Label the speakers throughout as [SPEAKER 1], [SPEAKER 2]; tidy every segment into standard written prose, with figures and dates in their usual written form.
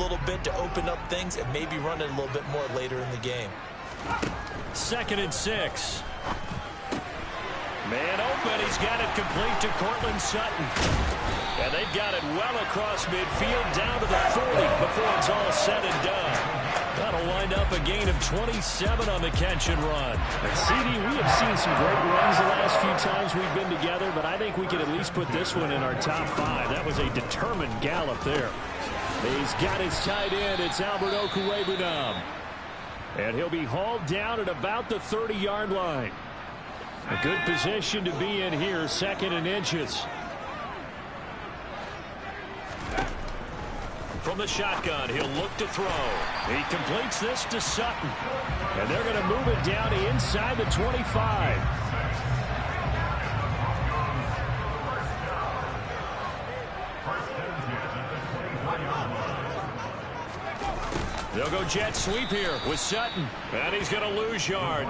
[SPEAKER 1] little bit to open up things and maybe run it a little bit more later in the game.
[SPEAKER 2] 2nd and 6. Man open. He's got it complete to Cortland Sutton. And they've got it well across midfield down to the 40 before it's all said and done. That'll wind up a gain of 27 on the catch and run.
[SPEAKER 3] And CD, we have seen some great runs the last few times we've been together, but I think we can at least put this one in our top 5. That was a determined gallop there. He's got his tight end. It's Albert Okwuegbunam. And he'll be hauled down at about the 30-yard line. A good position to be in here, 2nd and inches.
[SPEAKER 2] From the shotgun, he'll look to throw. He completes this to Sutton. And they're going to move it down to inside the 25. They'll go jet sweep here with Sutton. And he's going to lose yard.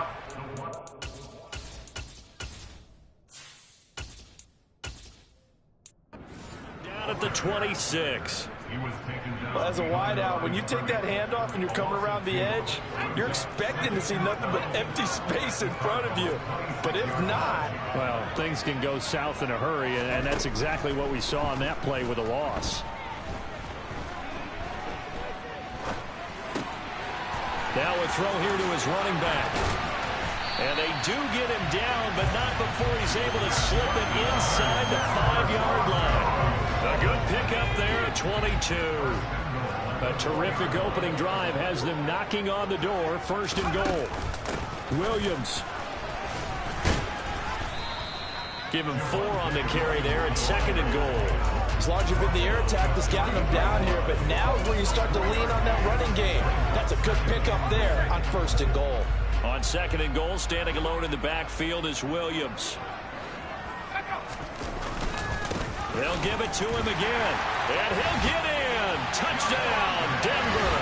[SPEAKER 2] Down at the 26.
[SPEAKER 1] Well, as a wideout, when you take that handoff and you're coming around the edge, you're expecting to see nothing but empty space in front of you. But if not...
[SPEAKER 3] Well, things can go south in a hurry, and that's exactly what we saw on that play with a loss.
[SPEAKER 2] Now a throw here to his running back. And they do get him down, but not before he's able to slip it inside the 5-yard line. A good pickup there at 22.
[SPEAKER 3] A terrific opening drive has them knocking on the door. 1st and goal. Williams.
[SPEAKER 2] Give him 4 on the carry there at 2nd and goal.
[SPEAKER 1] As long as you've been the air attack that's gotten them down here, but now is where you start to lean on that running game. That's a good pickup there on 1st and goal.
[SPEAKER 2] On 2nd and goal, standing alone in the backfield is Williams. They'll give it to him again. And he'll get in. Touchdown, Denver.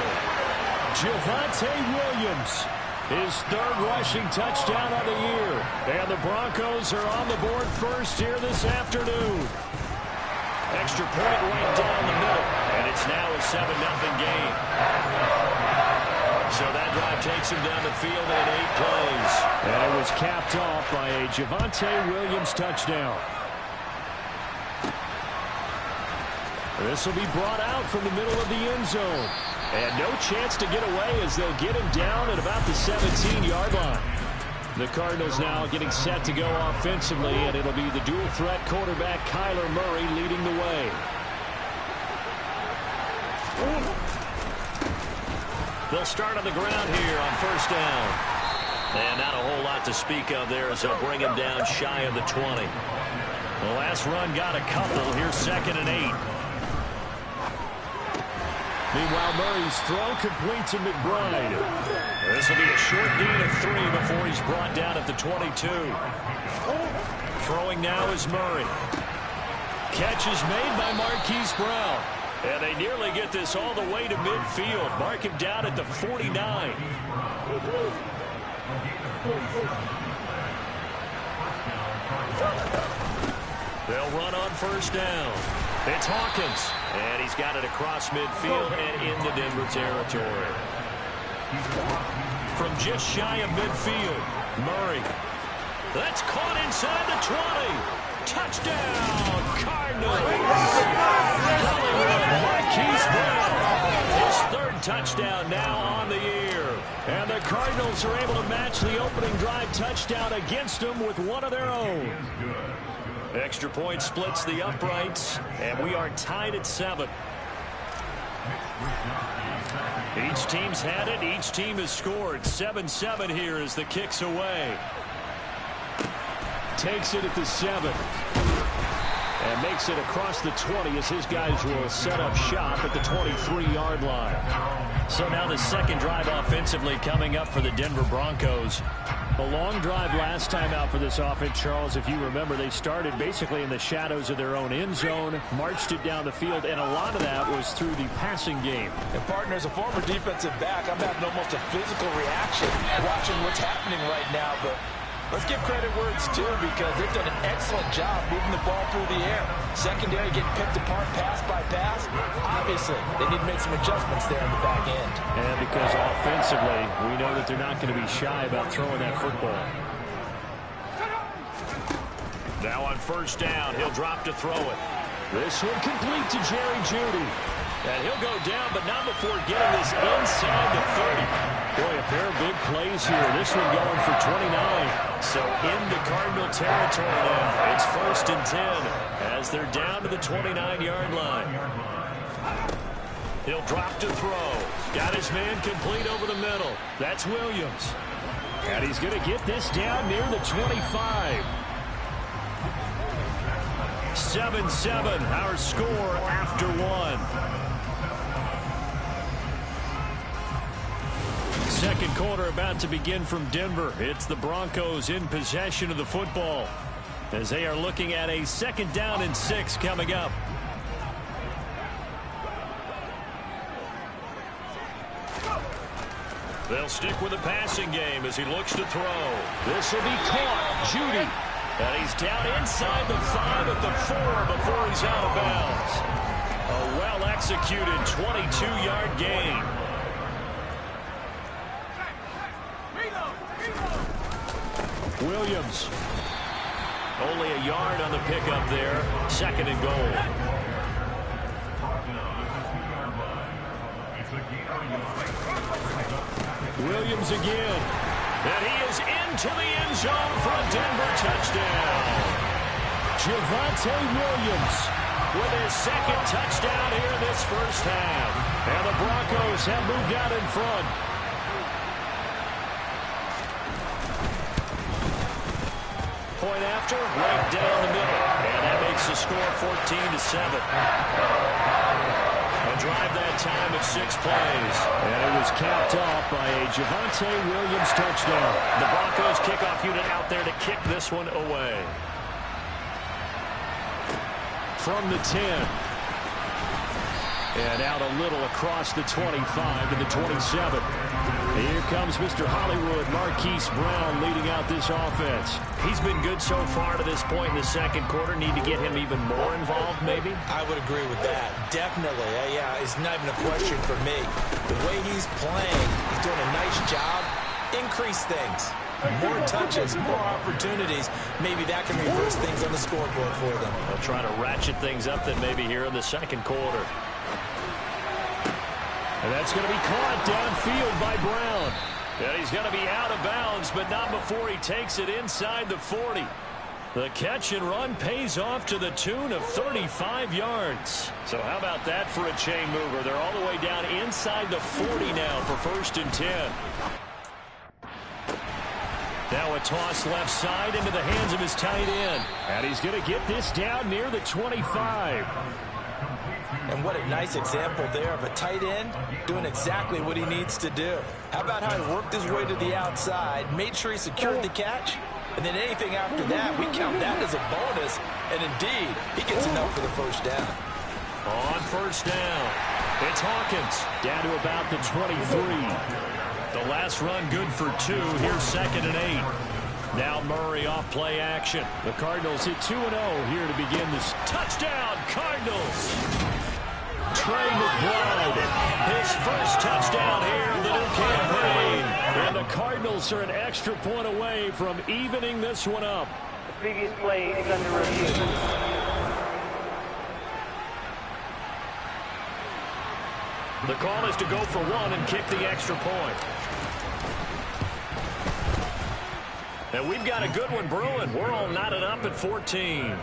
[SPEAKER 3] Javonte Williams. His 3rd rushing touchdown of the year. And the Broncos are on the board first here this afternoon.
[SPEAKER 2] Extra point right down the middle. And it's now a 7-0 game. So that drive takes him down the field in 8 plays.
[SPEAKER 3] And it was capped off by a Javonte Williams touchdown. This will be brought out from the middle of the end zone. And no chance to get away as they'll get him down at about the 17-yard line. The Cardinals now getting set to go offensively, and it'll be the dual-threat quarterback Kyler Murray leading the way.
[SPEAKER 2] They'll start on the ground here on 1st down. And not a whole lot to speak of there as they'll bring him down shy of the 20. The last run got a couple. Here's 2nd and 8.
[SPEAKER 3] Meanwhile, Murray's throw complete to McBride.
[SPEAKER 2] This will be a short gain of 3 before he's brought down at the 22. Throwing now is Murray. Catch is made by Marquise Brown. And they nearly get this all the way to midfield. Mark him down at the 49. They'll run on 1st down. It's Hawkins. And he's got it across midfield and into Denver territory. From just shy of midfield, Murray. That's caught inside the 20. Touchdown, Cardinals. Marquise Brown. His 3rd touchdown now on the year. And the Cardinals are able to match the opening drive touchdown against them with one of their own. Extra point splits the uprights, and we are tied at 7. Each team's had it. Each team has scored. 7-7 here as the kick's away.
[SPEAKER 3] Takes it at the 7. And makes it across the 20 as his guys will set up shop at the 23-yard line.
[SPEAKER 2] So now the 2nd drive offensively coming up for the Denver Broncos.
[SPEAKER 3] A long drive last time out for this offense, Charles. If you remember, they started basically in the shadows of their own end zone, marched it down the field, and a lot of that was through the passing game.
[SPEAKER 1] And, partner, as a former defensive back, I'm having almost a physical reaction watching what's happening right now. But Let's give credit where it's due because they've done an excellent job moving the ball through the air. Secondary getting picked apart pass by pass. Obviously, they need to make some adjustments there in the back end.
[SPEAKER 3] And because offensively, we know that they're not going to be shy about throwing that football.
[SPEAKER 2] Now on first down, he'll drop to throw it.
[SPEAKER 3] This one complete to Jerry Jeudy.
[SPEAKER 2] And he'll go down, but not before getting this inside the 30.
[SPEAKER 3] Boy, a pair of big plays here. This one going for 29.
[SPEAKER 2] So into Cardinal territory now. It's 1st and 10 as they're down to the 29-yard line. He'll drop to throw. Got his man complete over the middle. That's Williams.
[SPEAKER 3] And he's going to get this down near the 25.
[SPEAKER 2] 7-7, our score after one.
[SPEAKER 3] Second quarter about to begin from Denver. It's the Broncos in possession of the football as they are looking at a 2nd down and 6 coming up.
[SPEAKER 2] They'll stick with the passing game as he looks to throw.
[SPEAKER 3] This will be caught. Jeudy.
[SPEAKER 2] And he's down inside the 5 at the 4 before he's out of bounds. A well-executed 22-yard gain.
[SPEAKER 3] Williams.
[SPEAKER 2] Only a yard on the pickup there. 2nd and goal.
[SPEAKER 3] Williams again.
[SPEAKER 2] And he is into the end zone for a Denver touchdown.
[SPEAKER 3] Javonte Williams
[SPEAKER 2] with his 2nd touchdown here in this first half.
[SPEAKER 3] And the Broncos have moved out in front.
[SPEAKER 2] Point after, right down the middle. And that makes the score 14-7. A drive that time of 6 plays.
[SPEAKER 3] And it was capped off by a Javonte Williams touchdown.
[SPEAKER 2] The Broncos kickoff unit out there to kick this one away.
[SPEAKER 3] From the 10. And out a little across the 25 to the 27. Here comes Mr. Hollywood, Marquise Brown, leading out this offense.
[SPEAKER 2] He's been good so far to this point in the second quarter. Need to get him even more involved, maybe?
[SPEAKER 1] I would agree with that. Definitely. Yeah, it's not even a question for me. The way he's playing, he's doing a nice job. Increase things. More touches, more opportunities. Maybe that can reverse things on the scoreboard for them.
[SPEAKER 2] They'll try to ratchet things up then maybe here in the second quarter.
[SPEAKER 3] And that's going to be caught downfield by Brown.
[SPEAKER 2] And he's going to be out of bounds, but not before he takes it inside the 40. The catch and run pays off to the tune of 35 yards. So how about that for a chain mover? They're all the way down inside the 40 now for 1st and 10. Now a toss left side into the hands of his tight end.
[SPEAKER 3] And he's going to get this down near the 25.
[SPEAKER 1] And what a nice example there of a tight end doing exactly what he needs to do. How about how he worked his way to the outside, made sure he secured the catch, and then anything after that, we count that as a bonus. And indeed, he gets enough for the 1st down.
[SPEAKER 2] On 1st down, it's Hawkins
[SPEAKER 3] down to about the 23.
[SPEAKER 2] The last run good for 2. Here's 2nd and 8. Now Murray off play action.
[SPEAKER 3] The Cardinals hit 2-0 here to begin this.
[SPEAKER 2] Touchdown, Cardinals!
[SPEAKER 3] Trey McBride,
[SPEAKER 2] his first touchdown here in the new campaign.
[SPEAKER 3] And the Cardinals are an extra point away from evening this one up.
[SPEAKER 4] The previous play is under review.
[SPEAKER 2] The call is to go for 1 and kick the extra point. And we've got a good one brewing. We're all knotted up at 14.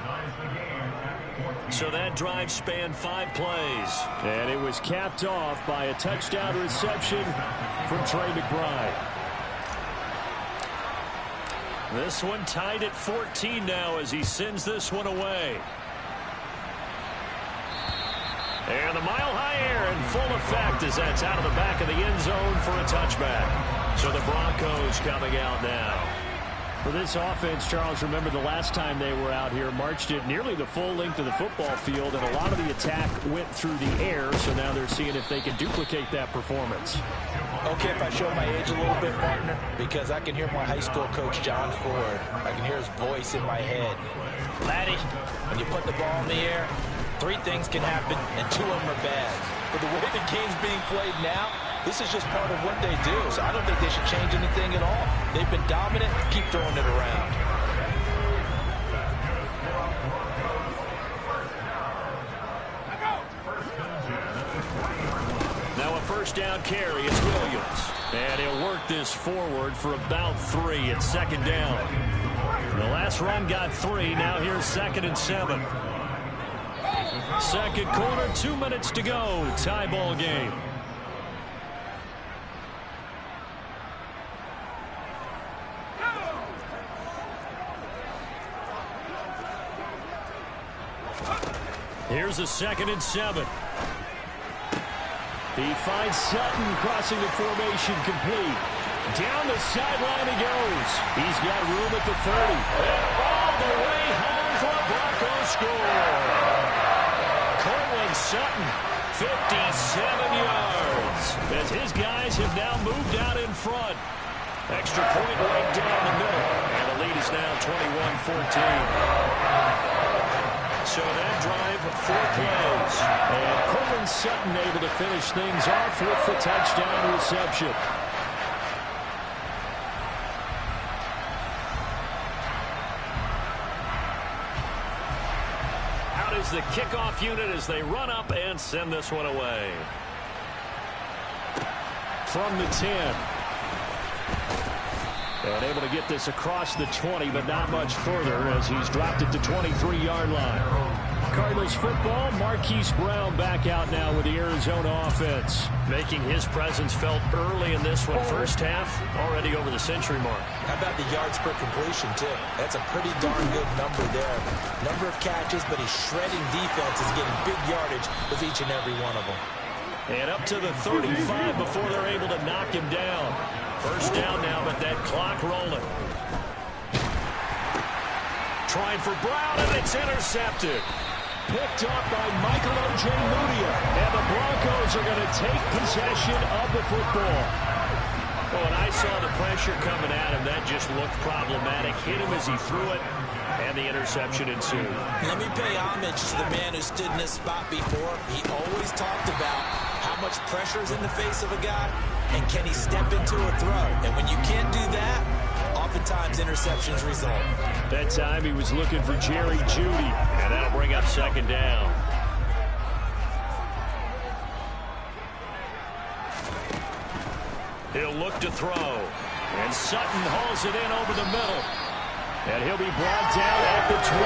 [SPEAKER 2] So that drive spanned 5 plays.
[SPEAKER 3] And it was capped off by a touchdown reception from Trey McBride.
[SPEAKER 2] This one tied at 14 now as he sends this one away. And the mile-high air in full effect as that's out of the back of the end zone for a touchback. So the Broncos coming out now.
[SPEAKER 3] For this offense, Charles, remember the last time they were out here, marched it nearly the full length of the football field, and a lot of the attack went through the air, so now they're seeing if they can duplicate that performance.
[SPEAKER 1] Okay, if I show my age a little bit, partner, because I can hear my high school coach, John Ford. I can hear his voice in my head. Laddie, when you put the ball in the air, 3 things can happen, and 2 of them are bad. But the way the game's being played now, this is just part of what they do. So I don't think they should change anything at all. They've been dominant. Keep throwing it around.
[SPEAKER 2] Now a first down carry. It's Williams. And he'll work this forward for about 3. It's second down. The last run got 3. Now here's 2nd and 7. Second quarter, 2 minutes to go. Tie ball game. Here's a 2nd and 7. He finds Sutton crossing the formation complete. Down the sideline he goes. He's got room at the 30. And all the way home for a Broncos score. Sutton, 57 yards. As his guys have now moved out in front. Extra point right down the middle. And the lead is now 21-14. So that drive, 4 plays. And Courtland Sutton able to finish things off with the touchdown reception. Is the kickoff unit as they run up and send this one away. From the 10. And able to get this across the 20, but not much further as he's dropped it to 23-yard line. Cardinals football, Marquise Brown back out now with the Arizona offense. Making his presence felt early in this one. First half, already over the century mark.
[SPEAKER 1] How about the yards per completion, too? That's a pretty darn good number there. Number of catches, but he's shredding defenses, getting big yardage with each and every one of them.
[SPEAKER 2] And up to the 35 before they're able to knock him down. First down now, but that clock rolling. Trying for Brown, and it's intercepted. Picked up by Michael O.J. Mudia. And the Broncos are going to take possession of the football. Well, and I saw the pressure coming at him. That just looked problematic. Hit him as he threw it, and the interception ensued.
[SPEAKER 1] Let me pay homage to the man who stood in this spot before. He always talked about how much pressure is in the face of a guy, and can he step into a throw. And when you can't do that, oftentimes interceptions result.
[SPEAKER 2] That time he was looking for Jerry Jeudy, and that'll bring up second down. He'll look to throw, and Sutton hauls it in over the middle. And he'll be brought down at the 27.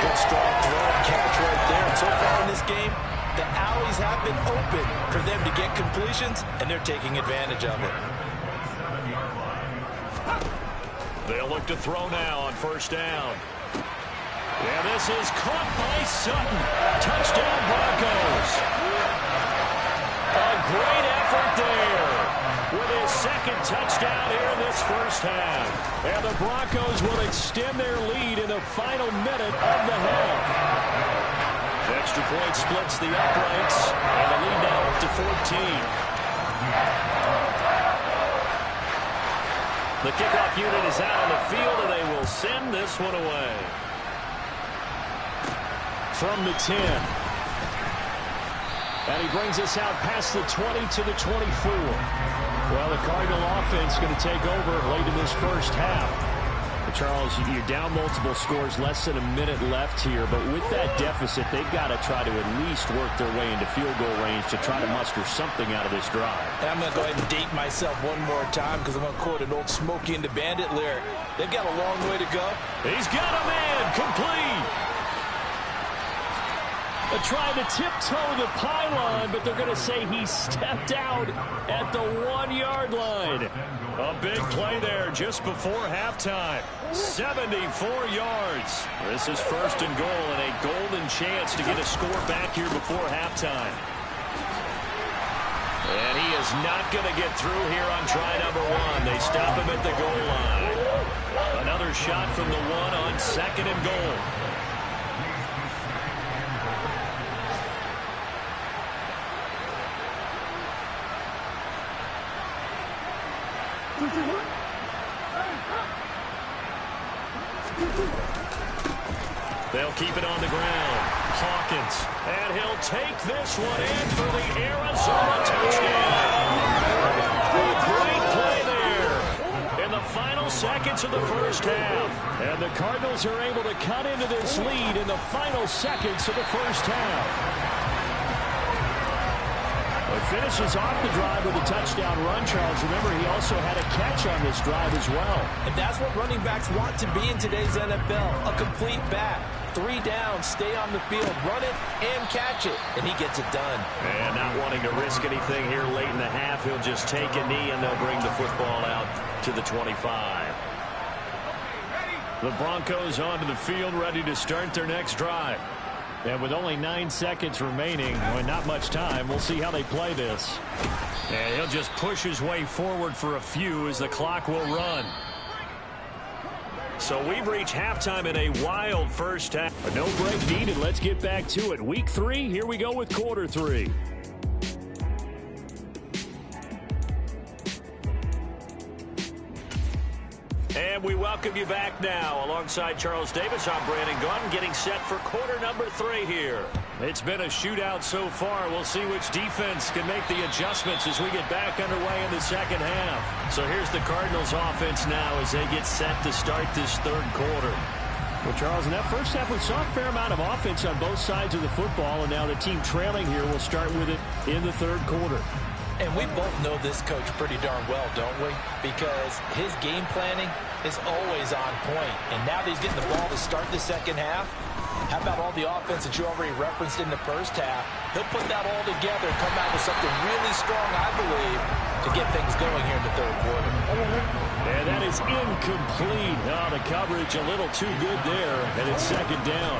[SPEAKER 1] Good strong throw and catch right there. And so far in this game, the alleys have been open for them to get completions, and they're taking advantage of it.
[SPEAKER 2] They'll look to throw now on first down. And this is caught by Sutton. Touchdown Broncos. A great effort there with his second touchdown here in this first half. And the Broncos will extend their lead in the final minute of the half. The extra point splits the uprights, and the lead now up to 14. The kickoff unit is out on the field, and they will send this one away. From the 10. And he brings us out past the 20 to the 24. Well, the Cardinal offense going to take over late in this first half. Charles, you're down multiple scores, less than a minute left here, but with that deficit, they've got to try to at least work their way into field goal range to try to muster something out of this drive.
[SPEAKER 1] And I'm going to go ahead and date myself one more time because I'm going to quote an old Smokey and the Bandit lyric. They've got a long way to go.
[SPEAKER 2] He's got a man complete. They're trying to tiptoe the pylon, but they're going to say he stepped out at the 1-yard line. A big play there just before halftime. 74 yards. This is first and goal and a golden chance to get a score back here before halftime. And he is not going to get through here on try number 1. They stop him at the goal line. Another shot from the 1 on 2nd and goal. They'll keep it on the ground. Hawkins. And he'll take this one in for the Arizona touchdown. A great play there in the final seconds of the first half. And the Cardinals are able to cut into this lead in the final seconds of the first half. Finishes off the drive with a touchdown run, Charles. Remember, he also had a catch on this drive as well.
[SPEAKER 1] And that's what running backs want to be in today's NFL, a complete back. 3 down, stay on the field, run it, and catch it. And he gets it done.
[SPEAKER 2] And not wanting to risk anything here late in the half, he'll just take a knee, and they'll bring the football out to the 25. The Broncos onto the field, ready to start their next drive. And with only 9 seconds remaining, not much time, we'll see how they play this. And he'll just push his way forward for a few as the clock will run. So we've reached halftime in a wild first half.
[SPEAKER 3] No break needed. Let's get back to it. Week 3, here we go with quarter 3.
[SPEAKER 2] And we welcome you back now. Alongside Charles Davis, I'm Brandon Gaudin, getting set for quarter number 3 here. It's been a shootout so far. We'll see which defense can make the adjustments as we get back underway in the second half. So here's the Cardinals offense now as they get set to start this third quarter.
[SPEAKER 3] Well, Charles, in that first half, we saw a fair amount of offense on both sides of the football, and now the team trailing here will start with it in the third quarter.
[SPEAKER 1] And we both know this coach pretty darn well, don't we? Because his game planning is always on point. And now that he's getting the ball to start the second half, how about all the offense that you already referenced in the first half? He'll put that all together and come out with something really strong, I believe, to get things going here in the third quarter.
[SPEAKER 3] And that is incomplete. Oh, the coverage a little too good there, and it's second down.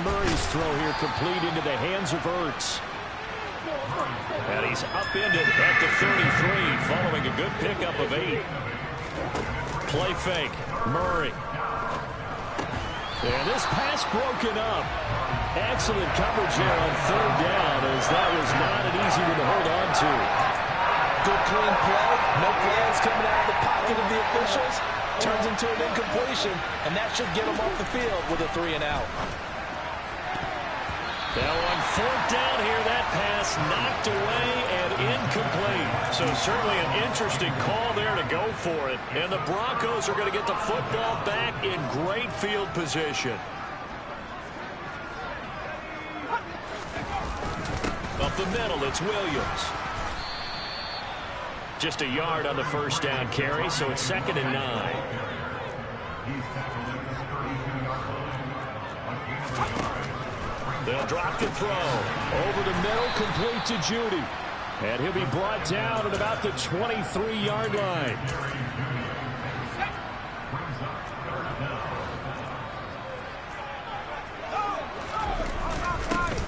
[SPEAKER 3] Murray's throw here complete into the hands of Ertz.
[SPEAKER 2] And he's upended at the 33 following a good pickup of 8. Play fake. Murray.
[SPEAKER 3] And this pass broken up. Excellent coverage there on third down, as that was not an easy one to hold on to.
[SPEAKER 1] Good clean play. No flags coming out of the pocket of the officials. Turns into an incompletion, and that should get him off the field with a 3 and out.
[SPEAKER 2] Now on fourth down here, that pass knocked away and incomplete. So certainly an interesting call there to go for it. And the Broncos are going to get the football back in great field position. Up the middle, it's Williams. Just a yard on the first down carry, so it's 2nd and 9. They'll drop the throw.
[SPEAKER 3] Over the middle, complete to Judy. And he'll be brought down at about the 23-yard line.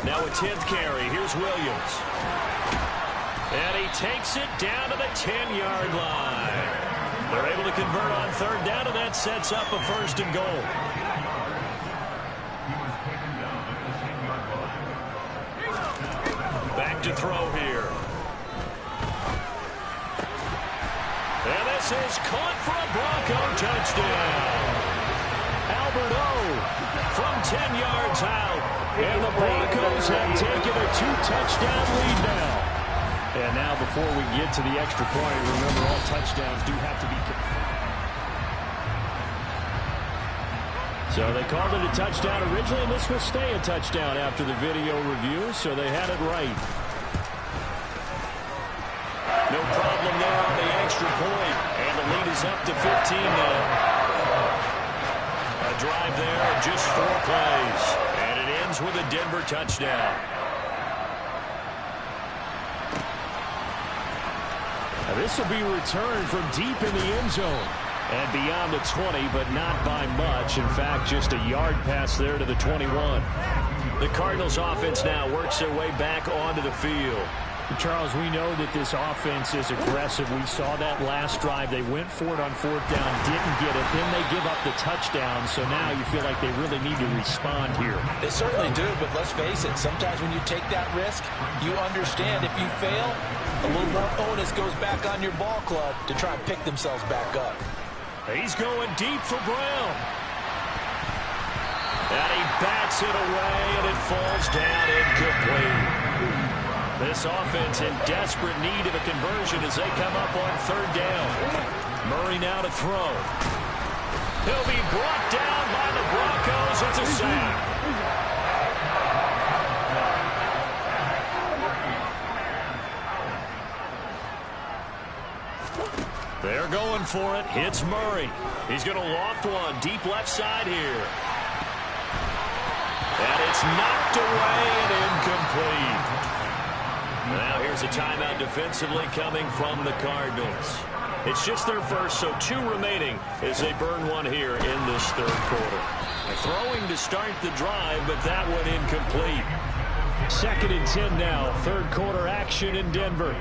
[SPEAKER 2] Now a 10th carry. Here's Williams. And he takes it down to the 10-yard line. They're able to convert on third down, and that sets up a 1st and goal. Back to throw here. And this is caught for a Bronco touchdown. Albert O from 10 yards out. And the Broncos have taken a 2-touchdown lead now.
[SPEAKER 3] And now before we get to the extra point, remember all touchdowns do have to be confirmed. So they called it a touchdown originally, and this will stay a touchdown after the video review, so they had it right.
[SPEAKER 2] No problem there on the extra point, and the lead is up to 15 now. A drive there in just 4 plays, and it ends with a Denver touchdown.
[SPEAKER 3] Now this will be returned from deep in the end zone. And beyond the 20, but not by much. In fact, just a yard pass there to the 21.
[SPEAKER 2] The Cardinals offense now works their way back onto the field.
[SPEAKER 3] Charles, we know that this offense is aggressive. We saw that last drive. They went for it on fourth down, didn't get it. Then they give up the touchdown. So now you feel like they really need to respond here.
[SPEAKER 1] They certainly do, but let's face it. Sometimes when you take that risk, you understand if you fail, a little more onus goes back on your ball club to try and pick themselves back up.
[SPEAKER 2] He's going deep for Brown. And he bats it away, and it falls down incomplete. This offense in desperate need of a conversion as they come up on third down. Murray now to throw. He'll be brought down by the Broncos. It's a sack. They're going for it. Hits Murray. He's going to loft one deep left side here. And it's knocked away and incomplete. Now here's a timeout defensively coming from the Cardinals. It's just their first, so 2 remaining as they burn one here in this third quarter. Throwing to start the drive, but that one incomplete.
[SPEAKER 3] 2nd and 10 now. Third quarter action in Denver.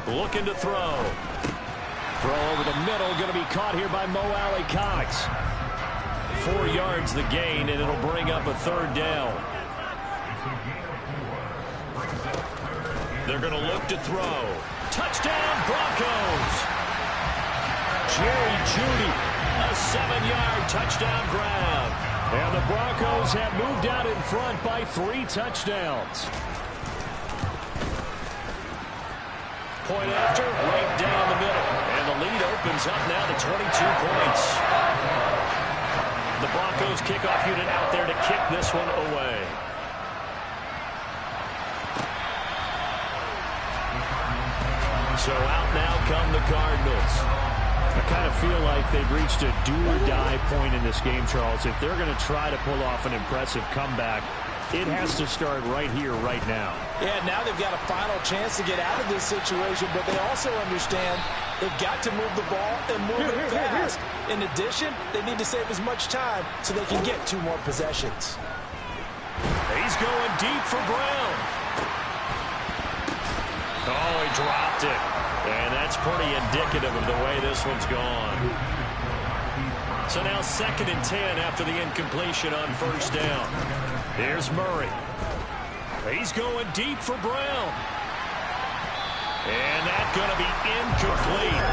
[SPEAKER 2] Looking to throw. Throw over the middle, going to be caught here by Mo Alley-Cox. 4 yards the gain, and it'll bring up a third down. They're going to look to throw. Touchdown, Broncos!
[SPEAKER 3] Jerry Jeudy.
[SPEAKER 2] A 7-yard touchdown grab.
[SPEAKER 3] And the Broncos have moved out in front by 3 touchdowns.
[SPEAKER 2] Point after, right down the middle. And the lead opens up now to 22 points. The Broncos kickoff unit out there to kick this one away. So out now come the Cardinals.
[SPEAKER 3] I kind of feel like they've reached a do-or-die point in this game, Charles. If they're going to try to pull off an impressive comeback, it has to start right here, right now.
[SPEAKER 1] Yeah, now they've got a final chance to get out of this situation, but they also understand they've got to move the ball and move it fast. In addition, they need to save as much time so they can get 2 more possessions.
[SPEAKER 2] He's going deep for Brown. Oh, he dropped it. And that's pretty indicative of the way this one's gone. So now 2nd and 10 after the incompletion on first down. Here's Murray. He's going deep for Brown. And that's going to be incomplete.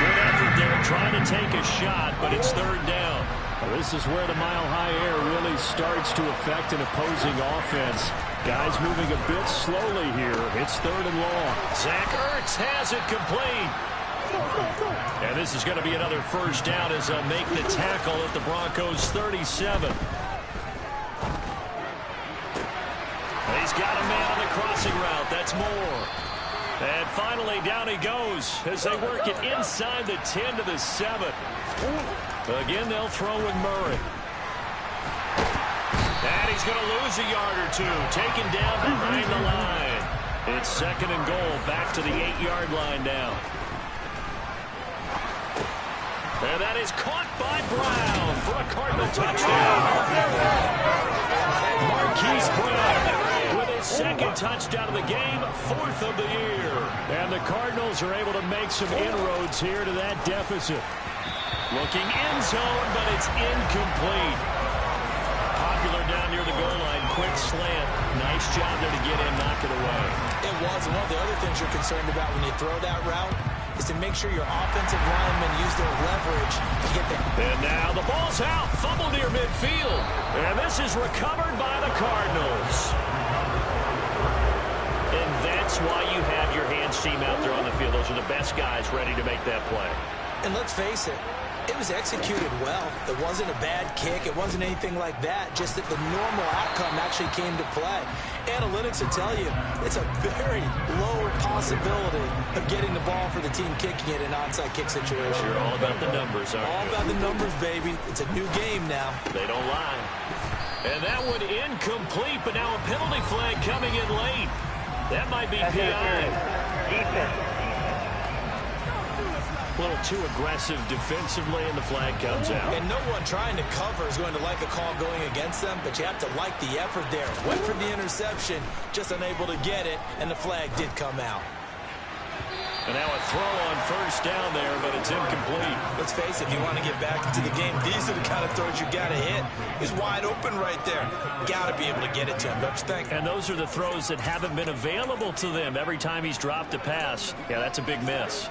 [SPEAKER 2] Good effort there trying to take a shot, but it's third down.
[SPEAKER 3] Well, this is where the mile-high air really starts to affect an opposing offense. Guys moving a bit slowly here. It's 3rd and long.
[SPEAKER 2] Zach Ertz has it complete. And this is going to be another first down as they'll make the tackle at the Broncos' 37. He's got a man on the crossing route. That's Moore. And finally, down he goes as they work it inside the 10 to the 7. Again, they'll throw with Murray. And he's going to lose a yard or 2. Taken down behind the line. It's 2nd and goal. Back to the 8-yard line now. And that is caught by Brown for a Cardinal touchdown. Marquise Brown with his 2nd touchdown of the game, 4th of the year.
[SPEAKER 3] And the Cardinals are able to make some inroads here to that deficit.
[SPEAKER 2] Looking end zone, but it's incomplete. Popular down near the goal line. Quick slant. Nice job there to get in, knock it away.
[SPEAKER 1] It was. And one of the other things you're concerned about when you throw that route is to make sure your offensive linemen use their leverage to get there.
[SPEAKER 2] And now the ball's out. Fumble near midfield. And this is recovered by the Cardinals. And that's why you have your hands team out there on the field. Those are the best guys ready to make that play.
[SPEAKER 1] And let's face it, it was executed well. It wasn't a bad kick. It wasn't anything like that. Just that the normal outcome actually came to play. Analytics will tell you it's a very low possibility of getting the ball for the team kicking it in an onside kick situation.
[SPEAKER 2] You're all about the numbers, aren't you?
[SPEAKER 1] All about the numbers, baby. It's a new game now.
[SPEAKER 2] They don't lie. And that one incomplete, but now a penalty flag coming in late. That might be PI.
[SPEAKER 4] Defense.
[SPEAKER 2] A little too aggressive defensively, and the flag comes out.
[SPEAKER 1] And no one trying to cover is going to like a call going against them, but you have to like the effort there. Went for the interception, just unable to get it, and the flag did come out.
[SPEAKER 2] And now a throw on first down there, but it's incomplete.
[SPEAKER 1] Let's face it, if you want to get back into the game, these are the kind of throws you got to hit. He's wide open right there. Got to be able to get it to him, don't you think?
[SPEAKER 2] And those are the throws that haven't been available to them every time he's dropped a pass. Yeah, that's a big miss.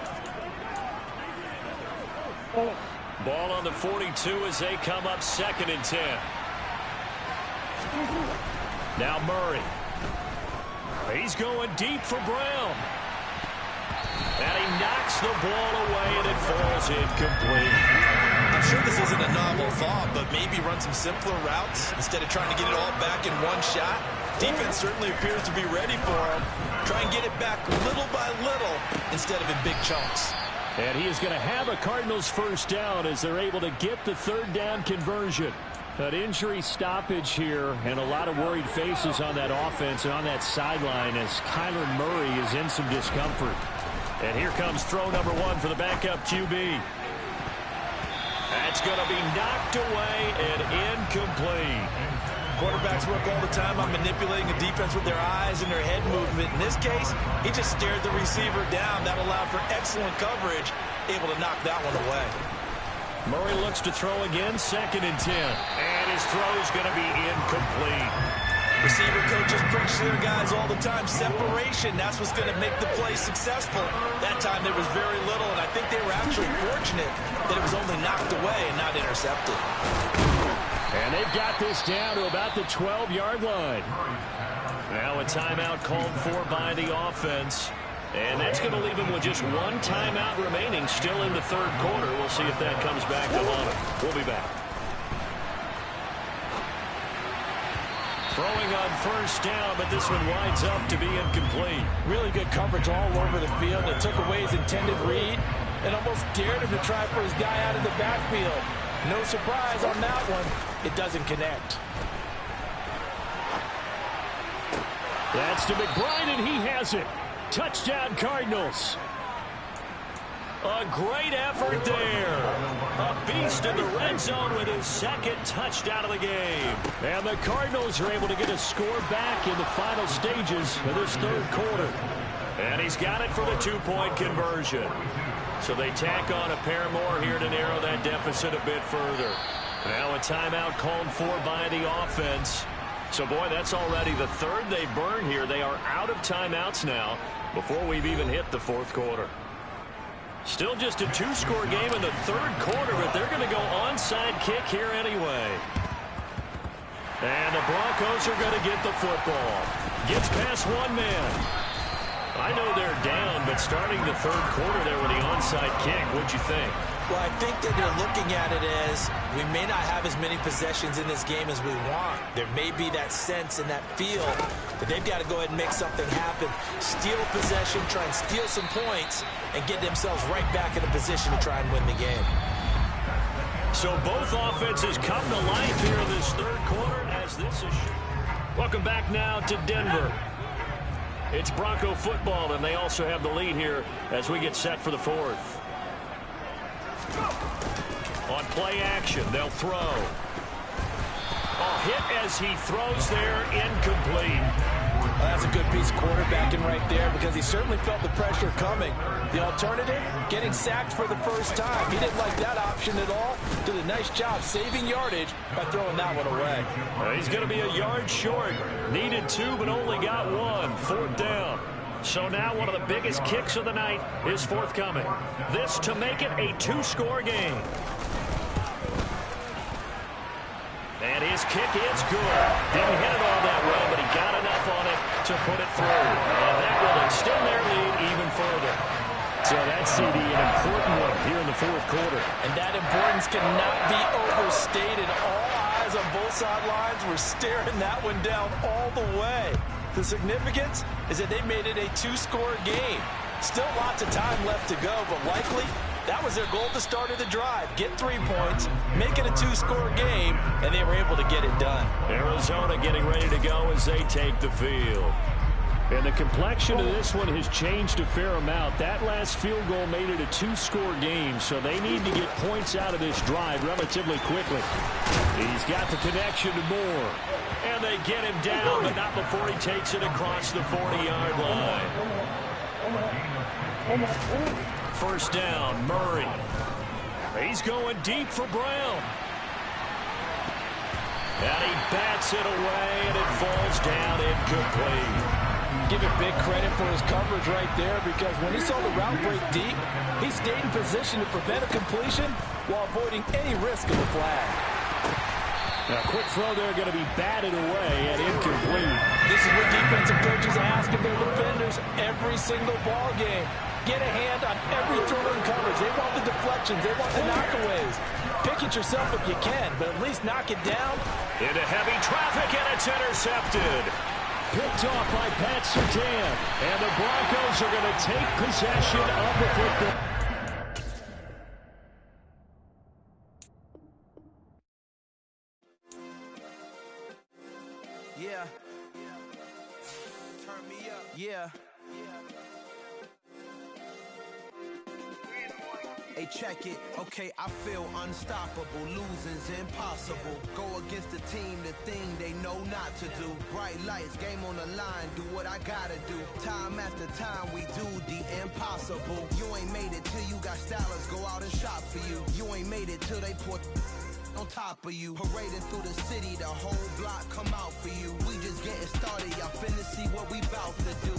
[SPEAKER 2] Ball on the 42 as they come up 2nd and 10. Now Murray. He's going deep for Brown. And he knocks the ball away, and it falls incomplete.
[SPEAKER 1] I'm sure this isn't a novel thought, but maybe run some simpler routes instead of trying to get it all back in one shot. Defense certainly appears to be ready for him. Try and get it back little by little instead of in big chunks.
[SPEAKER 3] And he is going to have a Cardinals first down as they're able to get the 3rd down conversion. An injury stoppage here and a lot of worried faces on that offense and on that sideline as Kyler Murray is in some discomfort.
[SPEAKER 2] And here comes throw number 1 for the backup QB. That's going to be knocked away and incomplete.
[SPEAKER 1] Quarterbacks work all the time on manipulating a defense with their eyes and their head movement. In this case, he just stared the receiver down. That allowed for excellent coverage, able to knock that one away.
[SPEAKER 2] Murray looks to throw again, 2nd and 10. And his throw is going to be incomplete.
[SPEAKER 1] Receiver coaches preach to their guys all the time. Separation, that's what's going to make the play successful. That time there was very little, and I think they were actually fortunate that it was only knocked away and not intercepted.
[SPEAKER 3] And they've got this down to about the 12-yard line.
[SPEAKER 2] Now a timeout called for by the offense. And that's going to leave him with just 1 timeout remaining still in the 3rd quarter. We'll see if that comes back to haunt him. We'll be back. Throwing on first down, but this one winds up to be incomplete.
[SPEAKER 1] Really good coverage all over the field. It took away his intended read and almost dared him to try for his guy out of the backfield. No surprise on that one. It doesn't connect.
[SPEAKER 3] That's to McBride, and he has it. Touchdown, Cardinals.
[SPEAKER 2] A great effort there. A beast in the red zone with his 2nd touchdown of the game.
[SPEAKER 3] And the Cardinals are able to get a score back in the final stages of this 3rd quarter.
[SPEAKER 2] And he's got it for the 2-point conversion. So they tack on a pair more here to narrow that deficit a bit further. Now a timeout called for by the offense. So, boy, that's already the 3rd they burn here. They are out of timeouts now before we've even hit the 4th quarter. Still just a 2-score game in the 3rd quarter, but they're going to go onside kick here anyway. And the Broncos are going to get the football. Gets past 1 man. I know they're down, but starting the 3rd quarter there with the onside kick, what'd you think?
[SPEAKER 1] Well, I think that they're looking at it as we may not have as many possessions in this game as we want. There may be that sense and that feel that they've got to go ahead and make something happen. Steal possession, try and steal some points, and get themselves right back in a position to try and win the game.
[SPEAKER 2] So both offenses come to life here in this 3rd quarter as this is... Welcome back now to Denver. It's Bronco football, and they also have the lead here as we get set for the 4th. On play action, they'll throw. A hit as he throws there, incomplete.
[SPEAKER 1] Well, that's a good piece of quarterbacking right there because he certainly felt the pressure coming. The alternative, getting sacked for the first time. He didn't like that option at all. Did a nice job saving yardage by throwing that one away.
[SPEAKER 2] He's going to be a yard short. Needed 2, but only got 1. 4th down. So now one of the biggest kicks of the night is forthcoming. This to make it a 2-score game. And his kick is good. Didn't hit it all that well, but he got enough on it to put it through. And that will extend their lead even further.
[SPEAKER 3] So that's CD, an important one here in the 4th quarter.
[SPEAKER 1] And that importance cannot be overstated. All eyes on both sidelines were staring that one down all the way. The significance is that they made it a 2-score game. Still lots of time left to go, but likely that was their goal at the start of the drive. Get 3 points, make it a 2-score game, and they were able to get it done.
[SPEAKER 2] Arizona getting ready to go as they take the field.
[SPEAKER 3] And the complexion of this one has changed a fair amount. That last field goal made it a 2-score game, so they need to get points out of this drive relatively quickly. He's got the connection to Moore. And they get him down, but not before he takes it across the 40-yard line. First down, Murray. He's going deep for Brown. And he bats it away, and it falls down incomplete.
[SPEAKER 1] Give him big credit for his coverage right there, because when he saw the route break deep, he stayed in position to prevent a completion while avoiding any risk of a flag.
[SPEAKER 3] Now, quick throw there, going to be batted away and incomplete.
[SPEAKER 1] This is what defensive coaches ask of their defenders every single ball game. Get a hand on every throw in coverage. They want the deflections. They want the knockaways. Pick it yourself if you can, but at least knock it down.
[SPEAKER 2] Into heavy traffic, and it's intercepted.
[SPEAKER 3] Picked off by Pat Surtain. And the Broncos are going to take possession of the football.
[SPEAKER 1] Yeah. Turn me up. Yeah. Hey, check it. Okay, I feel unstoppable. Losing's impossible. Go against the team, the thing they know not to do. Bright lights, game on the line. Do what I gotta do. Time after time, we do the impossible. You ain't made it till you got stylists go out and shop for you. You ain't made it till they put on top of you. Parading through the city, the whole block come out for you. We just getting started. Y'all finna see what we bout to do.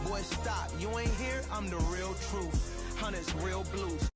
[SPEAKER 1] Boy, stop. You ain't here? I'm the real truth. Hunters, real blues.